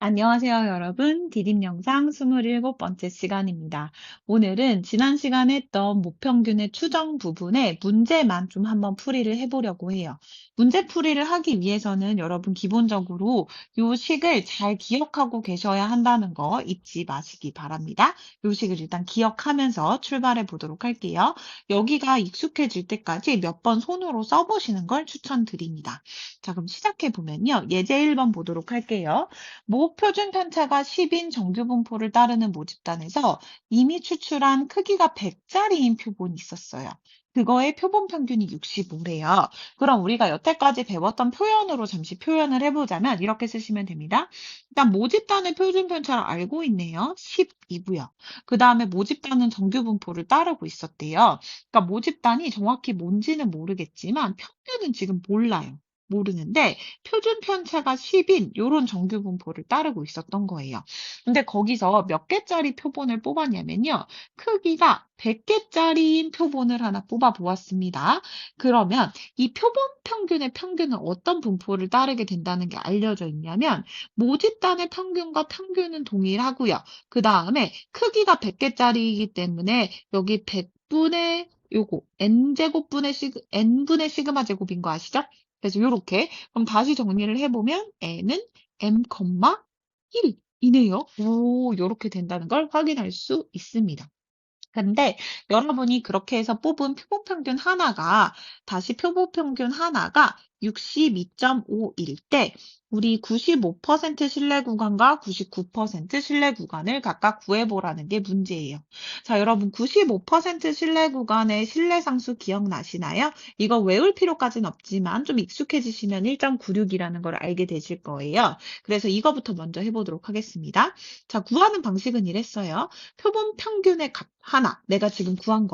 안녕하세요, 여러분. 디딤 영상 27번째 시간입니다. 오늘은 지난 시간에 했던 모평균의 추정 부분에 문제만 좀 한번 풀이를 해보려고 해요. 문제 풀이를 하기 위해서는 여러분 기본적으로 요 식을 잘 기억하고 계셔야 한다는 거 잊지 마시기 바랍니다. 요 식을 일단 기억하면서 출발해 보도록 할게요. 여기가 익숙해질 때까지 몇 번 손으로 써보시는 걸 추천드립니다. 자, 그럼 시작해 보면요. 예제 1번 보도록 할게요. 모 표준 편차가 10인 정규 분포를 따르는 모집단에서 이미 추출한 크기가 100짜리인 표본이 있었어요. 그거의 표본 평균이 65래요. 그럼 우리가 여태까지 배웠던 표현으로 잠시 표현을 해보자면 이렇게 쓰시면 됩니다. 일단 모집단의 표준 편차를 알고 있네요. 10이고요. 그 다음에 모집단은 정규 분포를 따르고 있었대요. 그러니까 모집단이 정확히 뭔지는 모르겠지만 평균은 지금 몰라요. 모르는데 표준 편차가 10인 요런 정규 분포를 따르고 있었던 거예요. 근데 거기서 몇 개짜리 표본을 뽑았냐면요. 크기가 100개짜리인 표본을 하나 뽑아 보았습니다. 그러면 이 표본 평균의 평균은 어떤 분포를 따르게 된다는 게 알려져 있냐면 모집단의 평균과 평균은 동일하고요. 그 다음에 크기가 100개짜리이기 때문에 여기 100분의 요거 n분의 시그마 제곱인 거 아시죠? 그래서 요렇게 그럼 다시 정리를 해보면 n은 m, 1이네요. 오, 요렇게 된다는 걸 확인할 수 있습니다. 근데 여러분이 그렇게 해서 뽑은 표본평균 하나가 다시 표본평균 하나가 62.5일 때 우리 95% 신뢰 구간과 99% 신뢰 구간을 각각 구해보라는 게 문제예요. 자, 여러분 95% 신뢰 구간의 신뢰 상수 기억나시나요? 이거 외울 필요까지는 없지만 좀 익숙해지시면 1.96이라는 걸 알게 되실 거예요. 그래서 이거부터 먼저 해보도록 하겠습니다. 자, 구하는 방식은 이랬어요. 표본 평균의 값 하나, 내가 지금 구한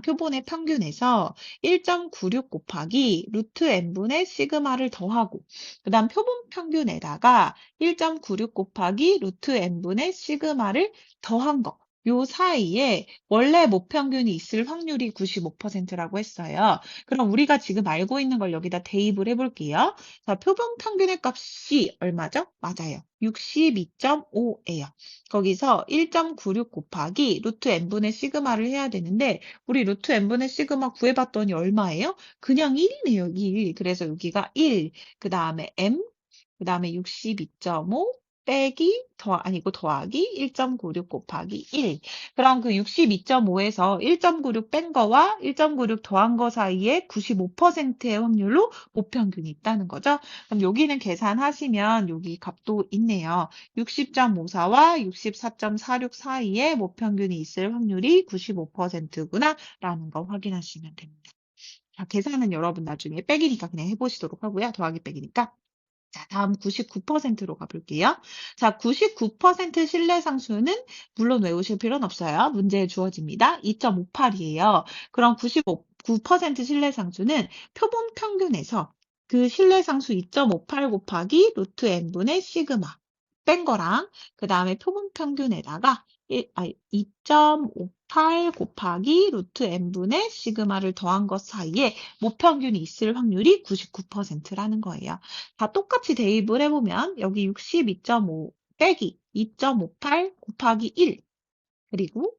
표본의 평균에서 1.96 곱하기 루트 n분의 시그마를 더하고, 그 다음 표본 평균에다가 1.96 곱하기 루트 n분의 시그마를 더한 거. 요 사이에 원래 모평균이 있을 확률이 95%라고 했어요. 그럼 우리가 지금 알고 있는 걸 여기다 대입을 해볼게요. 자, 표본 평균의 값이 얼마죠? 맞아요. 62.5예요. 거기서 1.96 곱하기 루트 n분의 시그마를 해야 되는데 우리 루트 n분의 시그마 구해봤더니 얼마예요? 그냥 1이네요. 1. 그래서 여기가 1, 그 다음에 m, 그 다음에 62.5 빼기 아니고 더하기 1.96 곱하기 1. 그럼 그 62.5에서 1.96 뺀 거와 1.96 더한 거 사이에 95%의 확률로 모평균이 있다는 거죠. 그럼 여기는 계산하시면 여기 값도 있네요. 60.54와 64.46 사이에 모평균이 있을 확률이 95%구나 라는 거 확인하시면 됩니다. 자, 계산은 여러분 나중에 빼기니까 그냥 해보시도록 하고요. 더하기 빼기니까. 자, 다음 99%로 가볼게요. 자, 99% 신뢰 상수는 물론 외우실 필요는 없어요. 문제에 주어집니다. 2.58이에요. 그럼 99% 신뢰 상수는 표본 평균에서 그 신뢰 상수 2.58 곱하기 루트 n분의 시그마 뺀 거랑 그 다음에 표본 평균에다가 2.58 곱하기 루트 n분의 시그마를 더한 것 사이에 모평균이 있을 확률이 99%라는 거예요. 다 똑같이 대입을 해보면 여기 62.5 빼기 2.58 곱하기 1 그리고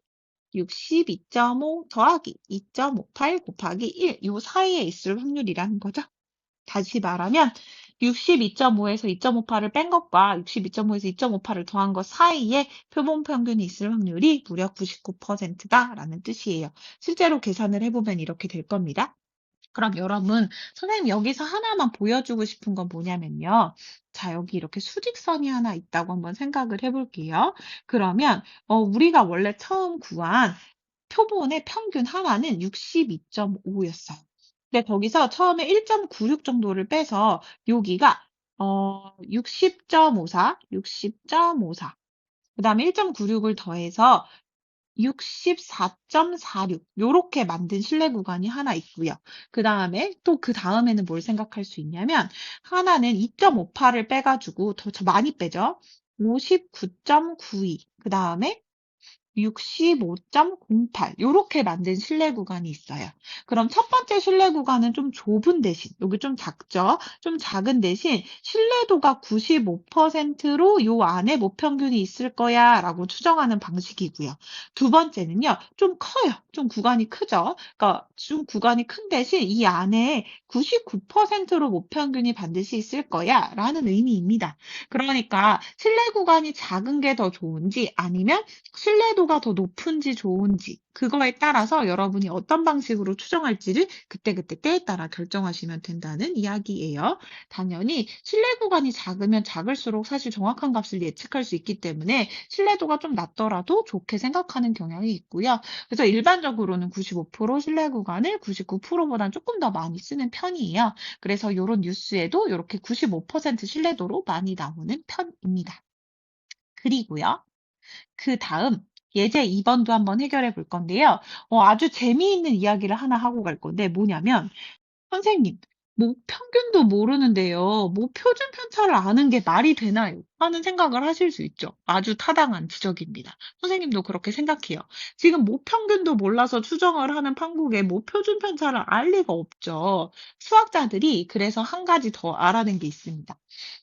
62.5 더하기 2.58 곱하기 1 이 사이에 있을 확률이라는 거죠. 다시 말하면 62.5에서 2.58을 뺀 것과 62.5에서 2.58을 더한 것 사이에 표본 평균이 있을 확률이 무려 99%다라는 뜻이에요. 실제로 계산을 해보면 이렇게 될 겁니다. 그럼 여러분, 선생님 여기서 하나만 보여주고 싶은 건 뭐냐면요. 자, 여기 이렇게 수직선이 하나 있다고 한번 생각을 해볼게요. 그러면 우리가 원래 처음 구한 표본의 평균 하나는 62.5였어요. 근데 거기서 처음에 1.96 정도를 빼서 여기가 60.54, 그 다음에 1.96을 더해서 64.46 요렇게 만든 신뢰 구간이 하나 있고요. 그 다음에 또 그 다음에는 뭘 생각할 수 있냐면 하나는 2.58을 빼가지고 더 많이 빼죠. 59.92 그 다음에 65.08 요렇게 만든 신뢰 구간이 있어요. 그럼 첫 번째 신뢰 구간은 좀 좁은 대신 여기 좀 작죠? 좀 작은 대신 신뢰도가 95%로 요 안에 모평균이 있을 거야 라고 추정하는 방식이고요. 두 번째는요. 좀 커요. 좀 구간이 크죠? 그러니까 좀 구간이 큰 대신 이 안에 99%로 모평균이 반드시 있을 거야 라는 의미입니다. 그러니까 신뢰 구간이 작은 게 더 좋은지 아니면 신뢰도가 더 높은지 좋은지 그거에 따라서 여러분이 어떤 방식으로 추정할지를 그때그때 때에 따라 결정하시면 된다는 이야기예요. 당연히 신뢰 구간이 작으면 작을수록 사실 정확한 값을 예측할 수 있기 때문에 신뢰도가 좀 낮더라도 좋게 생각하는 경향이 있고요. 그래서 일반적으로는 95% 신뢰 구간을 99%보다는 조금 더 많이 쓰는 편이에요. 그래서 이런 뉴스에도 이렇게 95% 신뢰도로 많이 나오는 편입니다. 그리고요. 그 다음 예제 2번도 한번 해결해 볼 건데요. 아주 재미있는 이야기를 하나 하고 갈 건데 뭐냐면 선생님, 평균도 모르는데요. 표준 편차를 아는 게 말이 되나요? 하는 생각을 하실 수 있죠. 아주 타당한 지적입니다. 선생님도 그렇게 생각해요. 지금 평균도 몰라서 추정을 하는 판국에 표준 편차를 알 리가 없죠. 수학자들이 그래서 한 가지 더 알아낸 게 있습니다.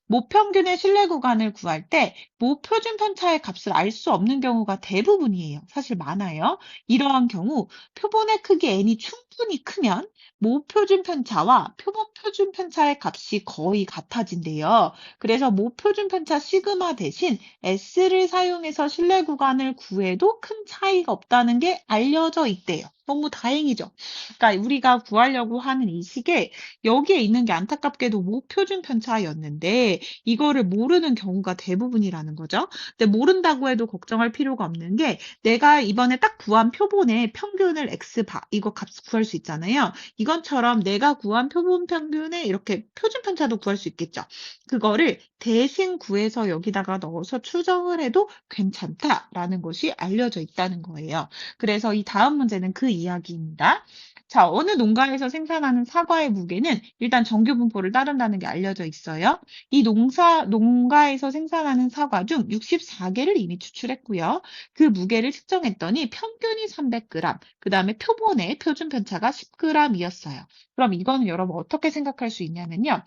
모평균의 신뢰 구간을 구할 때 모표준 편차의 값을 알 수 없는 경우가 대부분이에요. 사실 많아요. 이러한 경우 표본의 크기 n이 충분히 크면 모표준 편차와 표본 표준 편차의 값이 거의 같아진대요. 그래서 모표준 편차 시그마 대신 S를 사용해서 신뢰 구간을 구해도 큰 차이가 없다는 게 알려져 있대요. 너무 다행이죠. 그러니까 우리가 구하려고 하는 이 식에 여기에 있는 게 안타깝게도 모표준 편차였는데 이거를 모르는 경우가 대부분이라는 거죠. 근데 모른다고 해도 걱정할 필요가 없는 게 내가 이번에 딱 구한 표본의 평균을 X바 이거 값 구할 수 있잖아요. 이것처럼 내가 구한 표본 평균의 이렇게 표준 편차도 구할 수 있겠죠. 그거를 대신 구해서 여기다가 넣어서 추정을 해도 괜찮다라는 것이 알려져 있다는 거예요. 그래서 이 다음 문제는 그 이야기입니다. 자, 어느 농가에서 생산하는 사과의 무게는 일단 정규 분포를 따른다는 게 알려져 있어요. 이 농가에서 생산하는 사과 중 64개를 이미 추출했고요. 그 무게를 측정했더니 평균이 300g, 그 다음에 표본의 표준 편차가 10g이었어요. 그럼 이거는 여러분 어떻게 생각할 수 있냐면요.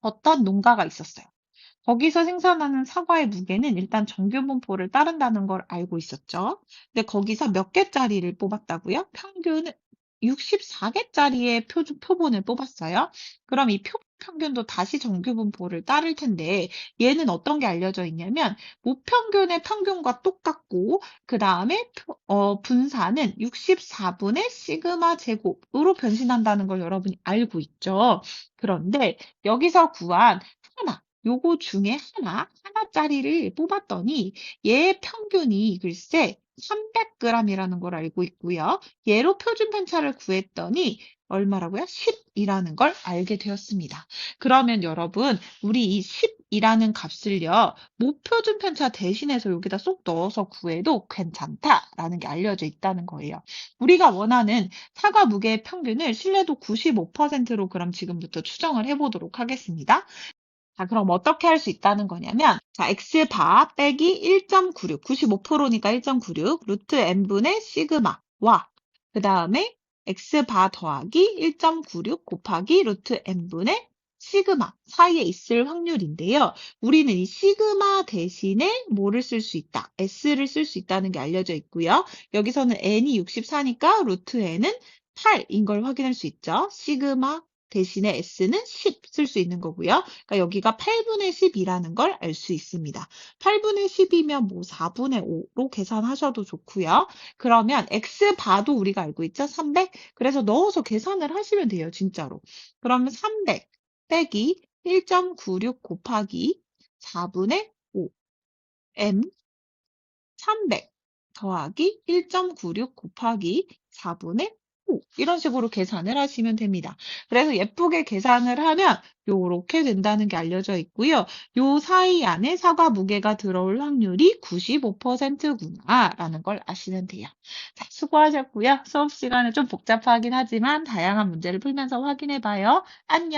어떤 농가가 있었어요. 거기서 생산하는 사과의 무게는 일단 정규 분포를 따른다는 걸 알고 있었죠. 근데 거기서 몇 개짜리를 뽑았다고요? 평균은 64개짜리의 표본을 뽑았어요. 그럼 이 평균도 다시 정규 분포를 따를 텐데 얘는 어떤 게 알려져 있냐면 모평균의 평균과 똑같고 그 다음에 분사는 64분의 시그마 제곱으로 변신한다는 걸 여러분이 알고 있죠. 그런데 여기서 구한 하나 요거 중에 하나짜리를 뽑았더니 얘의 평균이 글쎄 300g이라는 걸 알고 있고요. 얘로 표준 편차를 구했더니 얼마라고요? 10이라는 걸 알게 되었습니다. 그러면 여러분, 우리 이 10이라는 값을요, 모표준 편차 대신해서 여기다 쏙 넣어서 구해도 괜찮다라는 게 알려져 있다는 거예요. 우리가 원하는 사과 무게의 평균을 신뢰도 95%로 그럼 지금부터 추정을 해보도록 하겠습니다. 자, 그럼 어떻게 할 수 있다는 거냐면, 자, x바 빼기 1.96, 95%니까 1.96, 루트 n분의 시그마와, 그 다음에 x바 더하기 1.96 곱하기 루트 n분의 시그마 사이에 있을 확률인데요. 우리는 이 시그마 대신에 뭐를 쓸 수 있다? s를 쓸 수 있다는 게 알려져 있고요. 여기서는 n이 64니까 루트 n은 8인 걸 확인할 수 있죠. 시그마 대신에 s는 10 쓸 수 있는 거고요. 그러니까 여기가 8분의 10이라는 걸 알 수 있습니다. 8분의 10이면 뭐 4분의 5로 계산하셔도 좋고요. 그러면 x바도 우리가 알고 있죠? 300. 그래서 넣어서 계산을 하시면 돼요. 진짜로. 그러면 300 빼기 1.96 곱하기 4분의 5 m 300 더하기 1.96 곱하기 4분의 5 이런 식으로 계산을 하시면 됩니다. 그래서 예쁘게 계산을 하면 요렇게 된다는 게 알려져 있고요. 요 사이 안에 사과 무게가 들어올 확률이 95%구나 라는 걸 아시면 돼요. 자, 수고하셨고요. 수업 시간은 좀 복잡하긴 하지만 다양한 문제를 풀면서 확인해 봐요. 안녕!